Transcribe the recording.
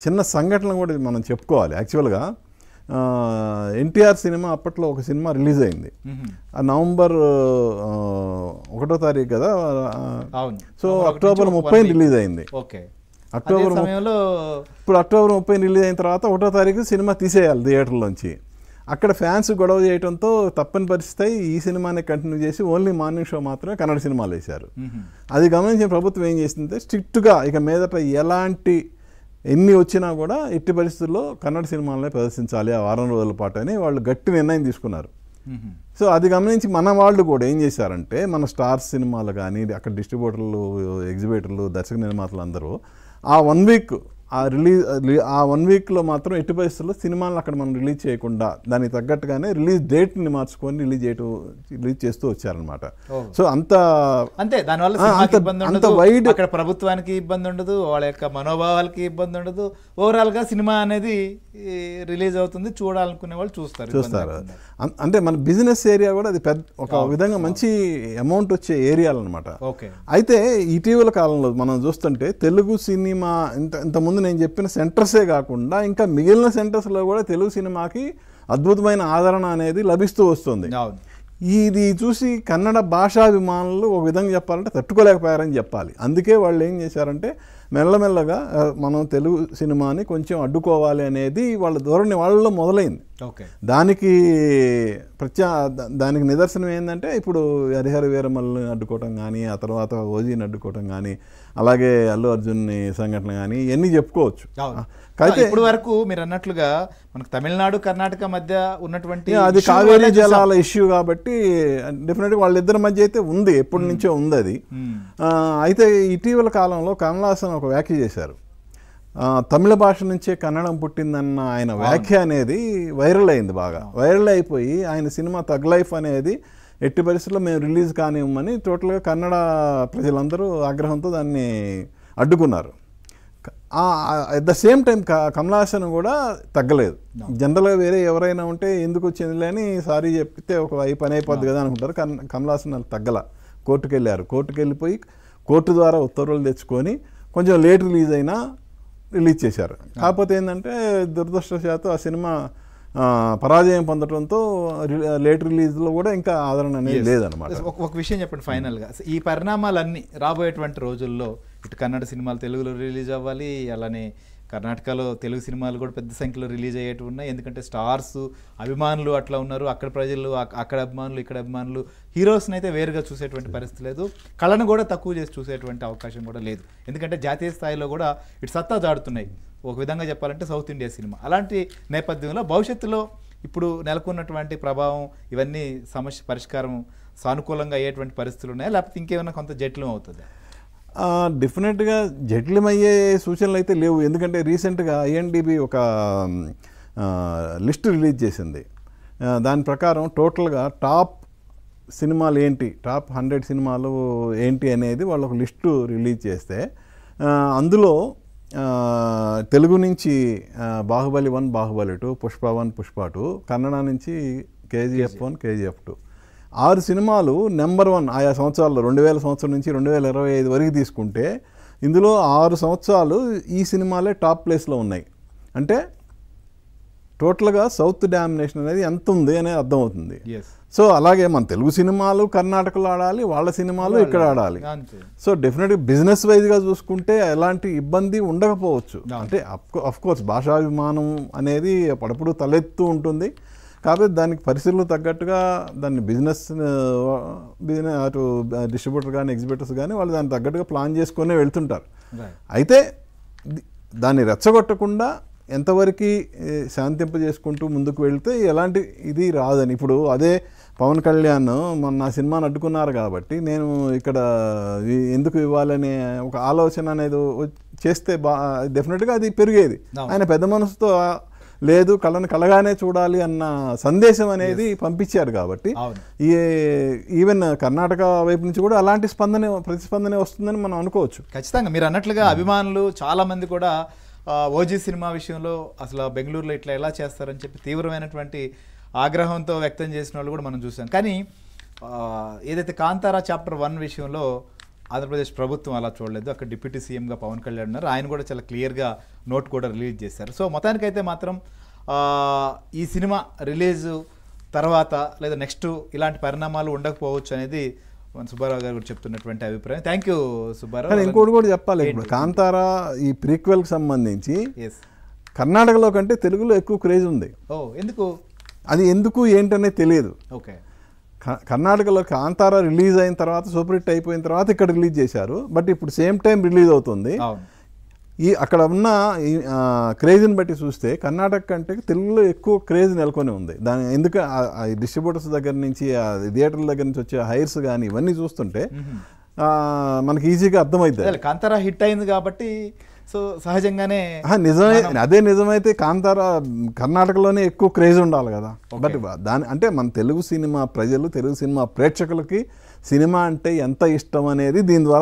చిన్న సంఘటన కూడా మనం చెప్పుకోవాలి. యాక్చువల్గా ఎన్టీఆర్ సినిమా అప్పట్లో ఒక సినిమా రిలీజ్ అయింది. నవంబర్ 1వ తారీఖు కదా. సో అక్టోబర్ 30 రిలీజ్ అయింది. అక్టోబర్ ఇప్పుడు అక్టోబర్ 30 రిలీజ్ అయిన తర్వాత 1వ తారీఖు సినిమా తీసేయాలి థియేటర్లోంచి. అక్కడ ఫ్యాన్స్ గొడవ చేయడంతో తప్పని పరిస్థితి ఈ సినిమాని కంటిన్యూ చేసి ఓన్లీ మార్నింగ్ షో మాత్రమే కన్నడ సినిమాలు వేశారు. అది గమనించిన ప్రభుత్వం ఏం చేసిందంటే స్ట్రిక్ట్గా ఇక మీదట ఎలాంటి ఎన్ని వచ్చినా కూడా ఎట్టి పరిస్థితుల్లో కన్నడ సినిమాలనే ప్రదర్శించాలి ఆ వారం రోజుల పాటు అని వాళ్ళు గట్టి నిర్ణయం తీసుకున్నారు. సో అది గమనించి మన వాళ్ళు కూడా ఏం చేశారంటే మన స్టార్స్ సినిమాలు కానీ అక్కడ డిస్ట్రిబ్యూటర్లు, ఎగ్జిబిటర్లు, దర్శక నిర్మాతలు అందరూ ఆ 1 వీక్ ఆ 1 వీక్లో మాత్రం ఎట్టి పరిస్థితుల్లో సినిమాలను అక్కడ మనం రిలీజ్ చేయకుండా దానికి తగ్గట్టుగానే రిలీజ్ డేట్ని మార్చుకొని రిలీజ్ చేస్తూ వచ్చారనమాట. సో అంతే దానివల్ల వైడ్ అక్కడ ప్రభుత్వానికి ఇబ్బంది ఉండదు, వాళ్ళ యొక్క మనోభావాలకి ఇబ్బంది ఉండదు. ఓవరాల్గా సినిమా అనేది రిలీజ్ అవుతుంది, చూడాలనుకునే వాళ్ళు చూస్తారు. అంటే మన బిజినెస్ ఏరియా కూడా అది పెద్ద ఒక విధంగా మంచి అమౌంట్ వచ్చే ఏరియాలు అనమాట. అయితే ఇటీవల కాలంలో మనం చూస్తుంటే తెలుగు సినిమా ఇంతకుముందు నేను చెప్పిన సెంటర్సే కాకుండా ఇంకా మిగిలిన సెంటర్స్లో కూడా తెలుగు సినిమాకి అద్భుతమైన ఆదరణ అనేది లభిస్తూ వస్తుంది. ఇది చూసి కన్నడ భాషాభిమానులు ఒక విధంగా చెప్పాలంటే తట్టుకోలేకపోయారని చెప్పాలి. అందుకే వాళ్ళు ఏం చేశారంటే మెల్లమెల్లగా మనం తెలుగు సినిమాని కొంచెం అడ్డుకోవాలి అనేది వాళ్ళ ధోరణి వాళ్ళలో మొదలైంది. దానికి నిదర్శనం ఏంటంటే ఇప్పుడు హరిహర వీరమల్ని అడ్డుకోవటం కానీ, ఆ తర్వాత ఓజీని అడ్డుకోవటం కానీ, అలాగే అల్లు అర్జున్ సంఘటన కానీ ఇవన్నీ చెప్పుకోవచ్చు. అయితే ఇప్పుడు వరకు మీరు అన్నట్లుగా మనకు తమిళనాడు, కర్ణాటక మధ్య ఉన్నటువంటి అది కావేరీ జలాల ఇష్యూ కాబట్టి డెఫినెట్గా వాళ్ళిద్దరి మధ్య అయితే ఉంది, ఎప్పటి నుంచో ఉంది అది. అయితే ఇటీవల కాలంలో కమల్ హాసన్ ఒక వ్యాఖ్య చేశారు. తమిళ భాష నుంచే కన్నడం పుట్టిందన్న ఆయన వ్యాఖ్య అనేది వైరల్ అయింది, బాగా వైరల్ అయిపోయి ఆయన సినిమా తగ్ లైఫ్ అనేది ఎట్టి పరిస్థితుల్లో మేము రిలీజ్ కానివ్వమని టోటల్గా కన్నడ ప్రజలందరూ ఆగ్రహంతో దాన్ని అడ్డుకున్నారు. At the same time Kamal Haasan కూడా తగ్గలేదు. జనరల్గా వేరే ఎవరైనా ఉంటే ఎందుకు వచ్చిందిలే అని సారీ చెప్తే ఒక పని అయిపోద్ది కదా అనుకుంటారు. కమల్ హాసన్ వాళ్ళు తగ్గల, కోర్టుకు వెళ్ళారు. కోర్టుకు వెళ్ళిపోయి కోర్టు ద్వారా ఉత్తర్వులు తెచ్చుకొని కొంచెం లేట్ రిలీజ్ అయినా రిలీజ్ చేశారు. కాకపోతే ఏంటంటే దురదృష్టవశాత్తు ఆ సినిమా పరాజయం పొందడంతో లేట్ రిలీజ్లో కూడా ఇంకా ఆదరణ అనేది లేదనమాట. ఒక విషయం చెప్పండి ఫైనల్గా, ఈ పరిణామాలన్నీ రాబోయేటువంటి రోజుల్లో ఇటు కన్నడ సినిమాలు తెలుగులో రిలీజ్ అవ్వాలి, అలానే కర్ణాటకలో తెలుగు సినిమాలు కూడా పెద్ద సంఖ్యలో రిలీజ్ అయ్యేవి ఉన్నాయి. ఎందుకంటే స్టార్స్ అభిమానులు అట్లా ఉన్నారు, అక్కడ ప్రజలు అక్కడ అభిమానులు ఇక్కడ అభిమానులు, హీరోస్ని అయితే వేరుగా చూసేటువంటి పరిస్థితి లేదు, కళను కూడా తక్కువ చేసి చూసేటువంటి అవకాశం కూడా లేదు. ఎందుకంటే జాతీయ స్థాయిలో కూడా ఇటు సత్తా చాడుతున్నాయి ఒక విధంగా చెప్పాలంటే సౌత్ ఇండియా సినిమా. అలాంటి నేపథ్యంలో భవిష్యత్తులో ఇప్పుడు నెలకొన్నటువంటి ప్రభావం ఇవన్నీ సమస్య పరిష్కారం సానుకూలంగా అయ్యేటువంటి పరిస్థితులు ఉన్నాయా, లేకపోతే ఇంకేమైనా కొంత జటిలం అవుతుంది? డెఫినెట్గా జటిలమయ్యే సూచనలు అయితే లేవు. ఎందుకంటే రీసెంట్గా ఐఎన్డిబి ఒక లిస్ట్ రిలీజ్ చేసింది. దాని ప్రకారం టోటల్గా టాప్ సినిమాలు ఏంటి, టాప్ 100 సినిమాలు ఏంటి అనేది వాళ్ళు ఒక లిస్టు రిలీజ్ చేస్తే అందులో తెలుగు నుంచి బాహుబలి 1, బాహుబలి 2, పుష్ప 1, పుష్ప 2, కన్నడ నుంచి KGF 1, KGF 2, 6 సినిమాలు నెంబర్ 1 ఆయా సంవత్సరాల్లో 2000 సంవత్సరం నుంచి 2025 వరకు తీసుకుంటే ఇందులో 6 సంవత్సరాలు ఈ సినిమాలే టాప్ ప్లేస్లో ఉన్నాయి. అంటే టోటల్గా సౌత్ డామినేషన్ అనేది ఎంత ఉంది అనేది అర్థమవుతుంది. సో అలాగే మన తెలుగు సినిమాలు కర్ణాటకలో ఆడాలి, వాళ్ళ సినిమాలు ఇక్కడ ఆడాలి. సో డెఫినెట్గా బిజినెస్ వైజ్గా చూసుకుంటే ఎలాంటి ఇబ్బంది ఉండకపోవచ్చు. అంటే అఫ్కోర్స్ భాషాభిమానం అనేది అప్పుడప్పుడు తలెత్తు ఉంటుంది. కాబట్టి దానికి పరిస్థితులు తగ్గట్టుగా దాన్ని బిజినెస్ అటు డిస్ట్రిబ్యూటర్ కానీ ఎగ్జిబిటర్స్ కానీ వాళ్ళు దానికి తగ్గట్టుగా ప్లాన్ చేసుకునే వెళ్తుంటారు. అయితే దాన్ని రెచ్చగొట్టకుండా ఎంతవరకు శాంతింప చేసుకుంటూ ముందుకు వెళ్తే ఎలాంటి ఇది రాదని. ఇప్పుడు అదే పవన్ కళ్యాణ్ నా సినిమాను అడ్డుకున్నారు కాబట్టి నేను ఇక్కడ ఎందుకు ఇవ్వాలనే ఒక ఆలోచన అనేది చేస్తే డెఫినెట్గా అది పెరిగేది. ఆయన పెద్ద మనసుతో లేదు కళను కళగానే చూడాలి అన్న సందేశం అనేది పంపించారు. కాబట్టి ఈవెన్ కర్ణాటక వైపు నుంచి కూడా అలాంటి ప్రతిస్పందనే వస్తుందని మనం అనుకోవచ్చు. ఖచ్చితంగా మీరు అన్నట్లుగా అభిమానులు చాలామంది కూడా ఓజీ సినిమా విషయంలో అసలు బెంగళూరులో ఇట్లా ఎలా చేస్తారని చెప్పి తీవ్రమైనటువంటి ఆగ్రహంతో వ్యక్తం చేసిన వాళ్ళు కూడా మనం చూసాం. కానీ ఏదైతే కాంతారా చాప్టర్ 1 విషయంలో ఆంధ్రప్రదేశ్ ప్రభుత్వం అలా చూడలేదు. అక్కడ డిప్యూటీ సీఎంగా పవన్ కళ్యాణ్ ఉన్నారు. ఆయన కూడా చాలా క్లియర్గా నోట్ కూడా రిలీజ్ చేశారు. సో మొత్తానికైతే మాత్రం ఈ సినిమా రిలీజ్ తర్వాత లేదా నెక్స్ట్ ఇలాంటి పరిణామాలు ఉండకపోవచ్చు అనేది మన సుబ్బారావు గారు కూడా చెప్తున్నటువంటి అభిప్రాయం. Thank you Subbarao. ఇంకోటి కూడా చెప్పాలి, ఇప్పుడు కాంతారా ఈ ప్రీక్వెల్కి సంబంధించి ఎస్, కర్ణాటకలో కంటే తెలుగులో ఎక్కువ క్రేజ్ ఉంది. ఎందుకు? అది ఎందుకు ఏంటనే తెలియదు. ఓకే, కర్ణాటకలో కాంతారా రిలీజ్ అయిన తర్వాత సూపర్ హిట్ అయిపోయిన తర్వాత ఇక్కడ రిలీజ్ చేశారు. బట్ ఇప్పుడు సేమ్ టైం రిలీజ్ అవుతుంది. అక్కడ ఉన్న క్రేజ్ని బట్టి చూస్తే కర్ణాటక కంటే తెలుగులో ఎక్కువ క్రేజ్ నెలకొని ఉంది. దాని ఎందుకు డిస్ట్రిబ్యూటర్స్ దగ్గర నుంచి థియేటర్ల దగ్గర నుంచి వచ్చే హైర్స్ కానీ ఇవన్నీ చూస్తుంటే మనకి ఈజీగా అర్థమవుతుంది. కాంతారా హిట్ అయింది కాబట్టి సో సహజంగానే నిజమే. అదే నిజమైతే కాంతారా కర్ణాటకలోనే ఎక్కువ క్రేజ్ ఉండాలి కదా. బట్ దాని అంటే మన తెలుగు సినిమా ప్రజలు, తెలుగు సినిమా ప్రేక్షకులకి సినిమా అంటే ఎంత ఇష్టం అనేది దీని ద్వారా